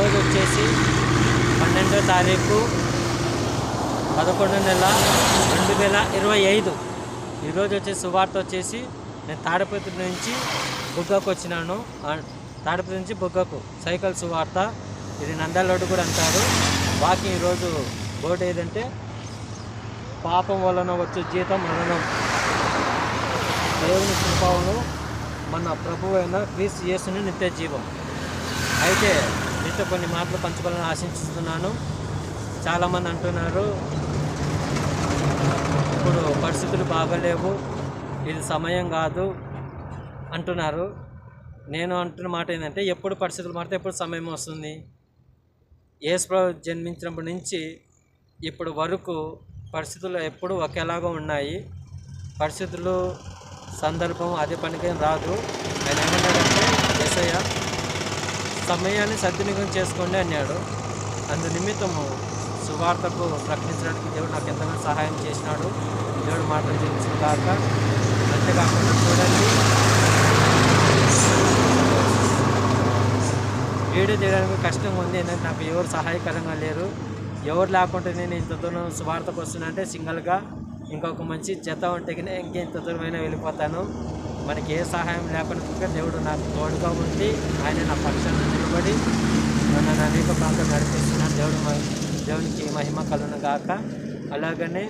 ఈరోజు వచ్చేసి 12వ తారీఖు 11వ నెల 2025. ఈరోజు వచ్చేసి సువార్త వచ్చేసి నేను తాడిపత్రి నుంచి బుగ్గకు వచ్చినాను. తాడిపత్రి నుంచి బుగ్గకు సైకిల్ సువార్త. ఇది నంద్యాల కూడా అంటారు. వాకింగ్ ఈరోజు బోర్డు ఏదంటే పాపం వలన వచ్చే జీతం మరణం, దేవుని కృపను మన ప్రభువు అయిన క్రీస్తు యేసుని నిత్య జీవం. అయితే మీతో కొన్ని మాటలు పంచుకోవాలని ఆశిస్తున్నాను. చాలామంది అంటున్నారు ఇప్పుడు పరిస్థితులు బాగలేవు, ఇది సమయం కాదు అంటున్నారు. నేను అంటున్న మాట ఏంటంటే ఎప్పుడు పరిస్థితులు మారితే ఎప్పుడు సమయం వస్తుంది. యేసు ప్రభు జన్మించినప్పటి నుంచి ఇప్పుడు వరకు పరిస్థితులు ఎప్పుడు ఒకేలాగా ఉన్నాయి. పరిస్థితులు సందర్భం అదే పనికేం రాదు. ఆయన ఏమన్నాడంటే యేసయ్య సమయాన్ని సద్వినియోగం చేసుకోండి అన్నాడు. అందు నిమిత్తము సువార్తకు ప్రకటించడానికి దేవుడు నాకు ఎంతగానో సహాయం చేసినాడు. దేవుడు మాటలు చేసిన కాక. అంతేకాకుండా చూడండి, వీడియో చేయడానికి కష్టంగా ఉంది. ఎందుకంటే నాకు ఎవరు సహాయకరంగా లేరు. ఎవరు లేకుంటే నేను ఇంత దూరం సువార్తకు వస్తున్నా సింగిల్గా ఇంకొక మంచి జత ఉంటే ఇంకెంత దూరమైనా వెళ్ళిపోతాను. మనకి ఏ సహాయం లేకుండా దేవుడు నాకు తోడుగా ఉండి ఆయన నా పక్షాన నిలబడి నన్ను అనేక ప్రాంతం నడిపిస్తున్నాను. దేవునికి మహిమ కలుగును గాక. అలాగనే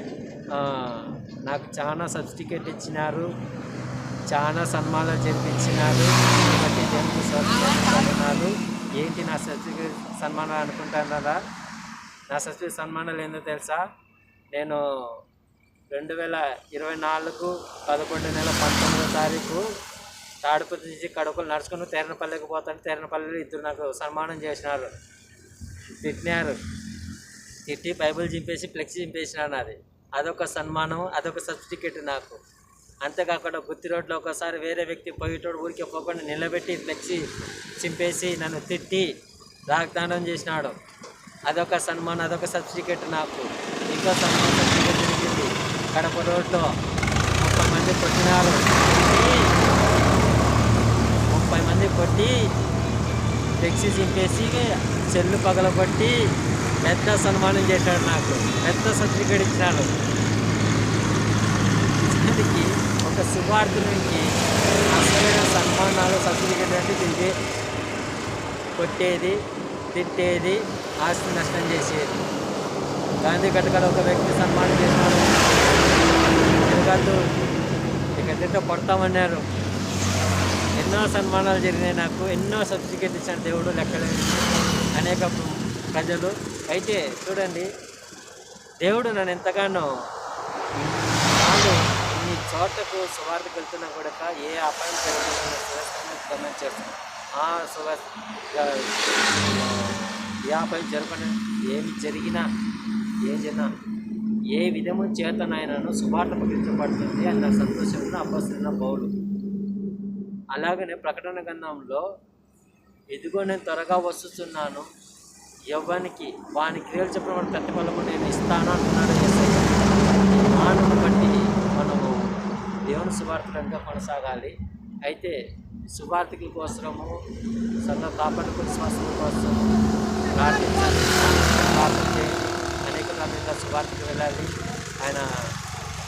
నాకు చాలా సర్టిఫికేట్ ఇచ్చినారు, చాలా సన్మానాలు జరిపించినారు. కాబట్టి దేవునికి సన్మానాలు ఏంటి నా సర్టిఫికేట్ సన్మానాలు అనుకుంటున్నారా? నా సర్టిఫికేట్ సన్మానాలు ఏందో తెలుసా? నేను 2024 11 నెల 19వ తారీఖు తాడిపత్రి నుంచి కడపలు నడుచుకుని తెరణపల్లికి పోతాను. తెరణపల్లిలో ఇద్దరు నాకు సన్మానం చేసినారు. తిట్టినారు, తిట్టి బైబిల్ చింపేసి ఫ్లెక్సీ చింపేసినారు. నాది అదొక సన్మానం, అదొక సర్టిఫికేట్ నాకు. అంతేకాకుండా గుత్తి రోడ్లో ఒకసారి వేరే వ్యక్తి పోయేటోడు ఊరికే పోకుండా నిలబెట్టి ఫ్లెక్సీ చింపేసి నన్ను తిట్టి వాగ్దానం చేసినాడు. అదొక సన్మానం, అదొక సర్టిఫికేట్ నాకు. ఇంకో సన్మానం సర్టిఫికేట్ జరిగింది. కడప రోడ్లో 30 మంది కొట్టినారు. 30 మంది కొట్టి ఫ్లెక్సీ చింపేసి చెల్లు పగలగొట్టి పెద్ద సన్మానం చేశాడు. నాకు పెద్ద సర్టిఫికేట్ ఇచ్చినాడు. దానికి ఒక సువార్థునికి అసలైన సన్మానాలు సర్టిఫికేట్ అంటే ఇది కొట్టేది, తిట్టేది, ఆస్తి నష్టం చేసేది. గాంధీ ఘటకలో ఒక వ్యక్తి సన్మానం చేసినారు. తిరగద్దు, ఇక కొడతామన్నారు. ఎన్నో సన్మానాలు జరిగినాయి నాకు. ఎన్నో సర్టిఫికేట్ ఇచ్చాను దేవుడు లెక్కలేని అనేక ప్రజలు. అయితే చూడండి, దేవుడు నన్ను ఎంతగానో ఈ చోటకు సువార్తకు వెళ్తున్నా కూడా ఏ అపాయం జరుగుతుందని చేస్తాను. ఏ అపాయం జరగకుండా ఏమి జరిగినా ఏ విధము చేతనైనాను సువార్త ప్రకటించబడుతుంది అన్న సంతోషంలో అపొస్తలుడైన పౌలు. అలాగనే ప్రకటన గ్రంథంలో ఇదిగో నేను త్వరగా వస్తున్నాను, యవ్వానికి వాని క్రియలు చెప్పిన వాడు ప్రతిఫలము నేను ఇస్తాను అంటున్నాడు యేసయ్య. మానవుని బట్టి మనము దేవుని సువార్తలంగా కొనసాగాలి. అయితే సువార్తికుల కోసము సదా కాపాడుకునే విశ్వాసుల కోసం ప్రార్థించాలి, ప్రార్థన చేయాలి. అనేక రకంగా సువార్తకు వెళ్ళాలి. ఆయన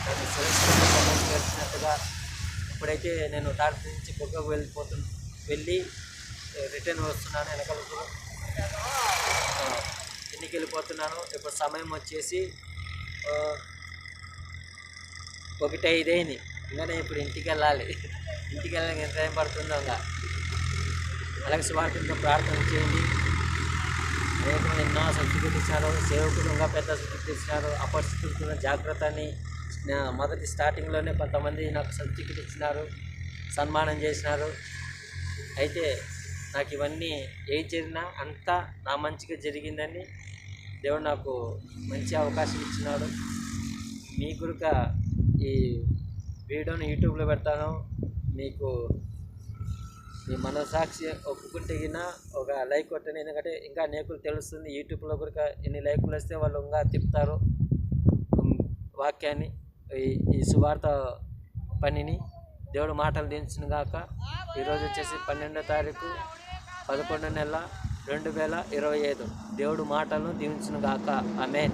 నన్ను సురక్షితంగా వెళ్ళినట్టుగా ఇప్పుడైతే నేను తాడిపత్రి నుంచి బుగ్గకు వెళ్ళి రిటర్న్ వస్తున్నాను. వెనకలకు ఇంటికి వెళ్ళిపోతున్నాను. ఇప్పుడు సమయం వచ్చేసి 1:05 అయింది. ఇంకా నేను ఇప్పుడు ఇంటికి వెళ్ళాలి. ఇంటికి వెళ్ళడానికి ఎంత టైం పడుతుందో. అలాగే సువార్తతో ప్రార్థన చేయండి. అనేకమంది ఎన్నో సర్టిఫికేట్ ఇచ్చినారు. సేవకులు ఇంకా పెద్ద సర్టిఫికేట్ ఇచ్చినారు. అపరిస్థితులకున్న జాగ్రత్త అని మొదటి స్టార్టింగ్లోనే కొంతమంది నాకు సర్టిఫికేట్ ఇచ్చినారు, సన్మానం చేసినారు. అయితే నాకు ఇవన్నీ ఏం జరిగినా అంతా నా మంచిగా జరిగిందని దేవుడు నాకు మంచి అవకాశం ఇచ్చినాడు. మీ గురుక ఈ వీడియోని యూట్యూబ్లో పెడతాను. మీకు మీ మనసాక్షి ఒప్పుకుంటే ఒక లైక్ కొట్టండి. ఎందుకంటే ఇంకా అనేకులు తెలుస్తుంది. యూట్యూబ్లో కూడా ఎన్ని లైకులు వస్తే వాళ్ళు ఇంకా తిప్పుతారు వాక్యాన్ని, ఈ సువార్త పనిని. దేవుడు మాటలు దించును గాక. ఈరోజు వచ్చేసి 12వ తారీఖు 11వ నెల 2025. దేవుడు మాటలను దీవించును గాక. ఆమేన్.